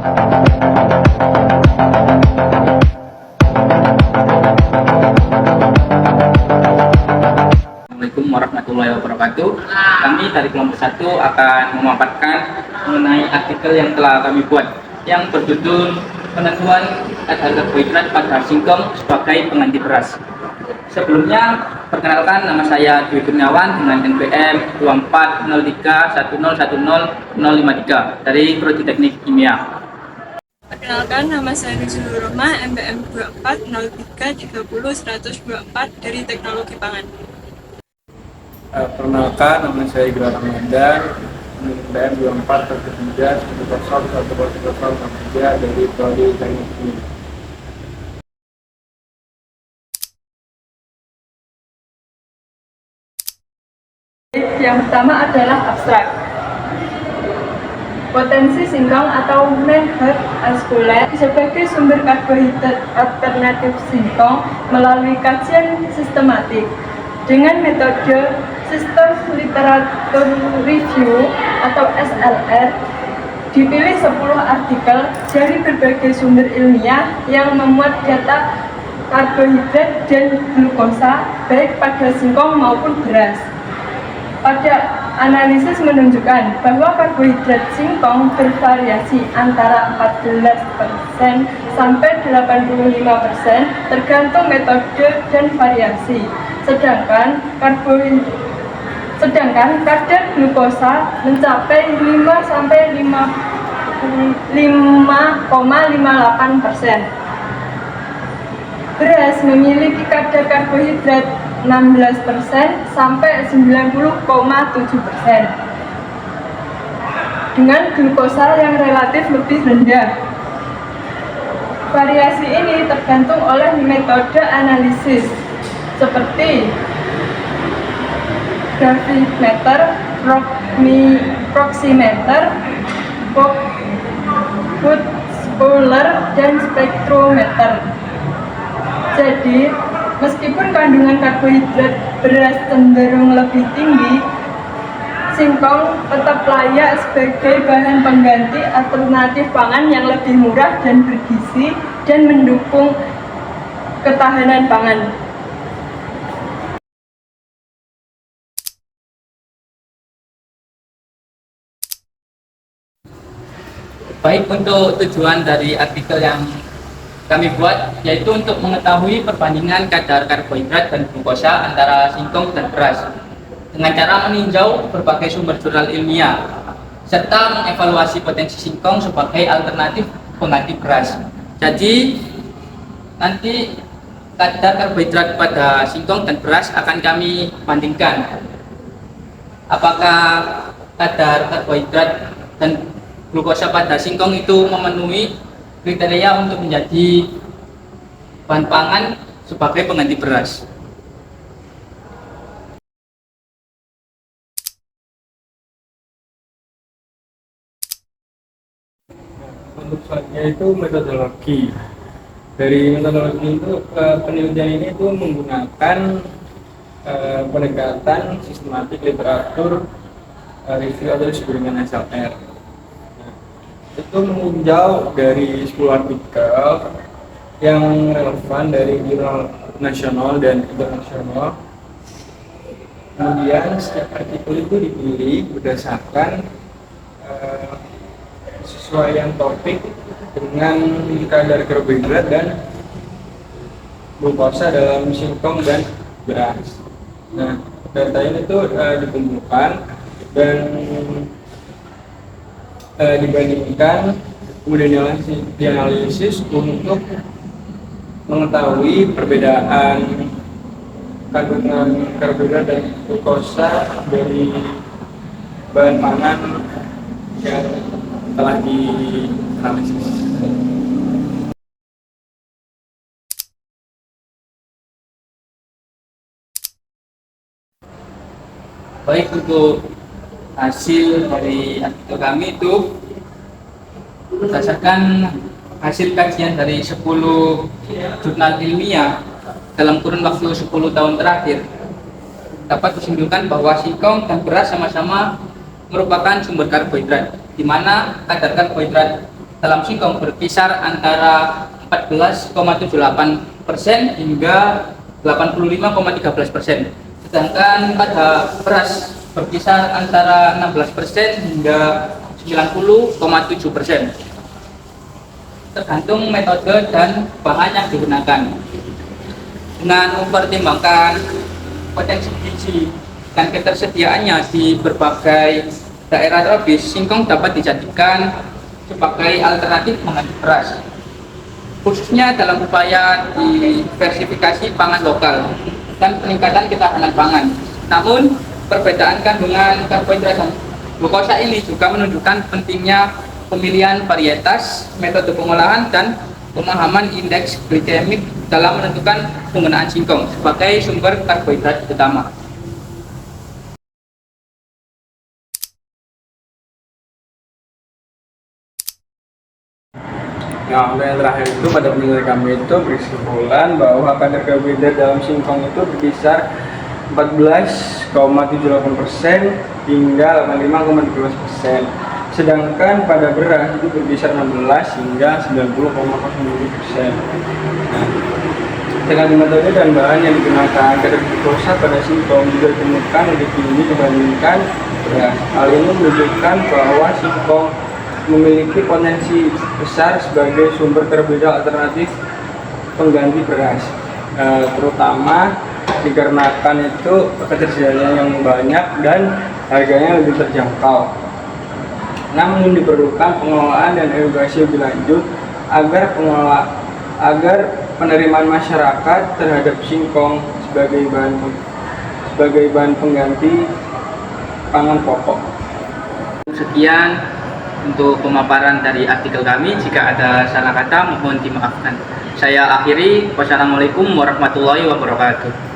Assalamualaikum warahmatullahi wabarakatuh. Kami dari kelompok 1 akan memaparkan mengenai artikel yang telah kami buat yang berjudul penentuan kadar karbohidrat pada singkong sebagai pengganti beras. Sebelumnya, perkenalkan, nama saya Dwi Kurniawan dengan NPM 2403101053 dari Prodi Teknik Kimia. Perkenalkan, nama saya Rizul Roma, MBM 2403300124 dari Teknologi Pangan. Perkenalkan, nama saya Iqbal Ramadan, MBM 2403101013 dari Prodi Teknik Kimia. Yang pertama adalah abstrak. Potensi singkong atau manherd ascolet sebagai sumber karbohidrat alternatif singkong melalui kajian sistematik dengan metode System Literature Review atau SLR. Dipilih 10 artikel dari berbagai sumber ilmiah yang memuat data karbohidrat dan glukosa baik pada singkong maupun beras. Pada analisis menunjukkan bahwa karbohidrat singkong bervariasi antara 14% sampai 85% tergantung metode dan variasi. Sedangkan kadar glukosa mencapai 5 sampai 5,58%. Beras memiliki kadar karbohidrat 16% sampai 90,7% dengan glukosa yang relatif lebih rendah. Variasi ini tergantung oleh metode analisis seperti gravimeter, proximeter, food spoiler, dan spektrometer. Jadi, meskipun kandungan karbohidrat beras cenderung lebih tinggi, singkong tetap layak sebagai bahan pengganti alternatif pangan yang lebih murah dan bergizi dan mendukung ketahanan pangan. Baik, untuk tujuan dari artikel yang kami buat yaitu untuk mengetahui perbandingan kadar karbohidrat dan glukosa antara singkong dan beras dengan cara meninjau berbagai sumber jurnal ilmiah serta mengevaluasi potensi singkong sebagai alternatif pengganti beras. Jadi nanti kadar karbohidrat pada singkong dan beras akan kami bandingkan apakah kadar karbohidrat dan glukosa pada singkong itu memenuhi kriteria untuk menjadi bahan pangan sebagai pengganti beras. Untuk selanjutnya itu metodologi. Dari metodologi itu penelitian ini itu menggunakan pendekatan sistematik literatur review atau disebut dengan SLR. Itu meninjau dari 10 artikel yang relevan dari jurnal nasional dan internasional. Kemudian setiap artikel itu dipilih berdasarkan kesesuaian topik dengan kadar karbohidrat dan glukosa dalam singkong dan beras. Nah, data ini tuh dikumpulkan dan dibandingkan, kemudian dianalisis untuk mengetahui perbedaan kandungan karbohidrat dan glukosa dari bahan pangan yang telah dianalisis. Baik, untuk hasil dari artikel kami itu berdasarkan hasil kajian dari 10 jurnal ilmiah dalam kurun waktu 10 tahun terakhir, dapat disimpulkan bahwa singkong dan beras sama-sama merupakan sumber karbohidrat, di mana kadar karbohidrat dalam singkong berkisar antara 14,78% hingga 85,13%. Sedangkan pada beras berkisar antara 16% hingga 90,7%. Tergantung metode dan bahan yang digunakan. Dengan mempertimbangkan potensi gizi dan ketersediaannya di berbagai daerah tropis, singkong dapat dijadikan sebagai alternatif mengganti beras, khususnya dalam upaya diversifikasi pangan lokal dan peningkatan ketahanan pangan. Namun, perbedaan kandungan karbohidrat dan glukosa ini juga menunjukkan pentingnya pemilihan varietas, metode pengolahan, dan pemahaman indeks glikemik dalam menentukan penggunaan singkong sebagai sumber karbohidrat utama. Nah, untuk yang terakhir itu pada penilaian kami itu berkesimpulan bahwa kadar karbohidrat dalam singkong itu berkisar 14,78% hingga 85,13%. Sedangkan pada beras itu berkisar 16 hingga 90,07%. Nah, dengan metode dan bahan yang digunakan, kadar glukosa pada singkong juga ditemukan lebih tinggi dibandingkan beras. Hal ini menunjukkan bahwa singkong memiliki potensi besar sebagai sumber karbohidrat alternatif pengganti beras, terutama dikarenakan itu ketersediaannya yang banyak dan harganya lebih terjangkau. Namun diperlukan pengelolaan dan edukasi lebih lanjut agar penerimaan masyarakat terhadap singkong sebagai bahan pengganti pangan pokok. Sekian untuk pemaparan dari artikel kami. Jika ada salah kata mohon dimaafkan. Saya akhiri. Wassalamualaikum warahmatullahi wabarakatuh.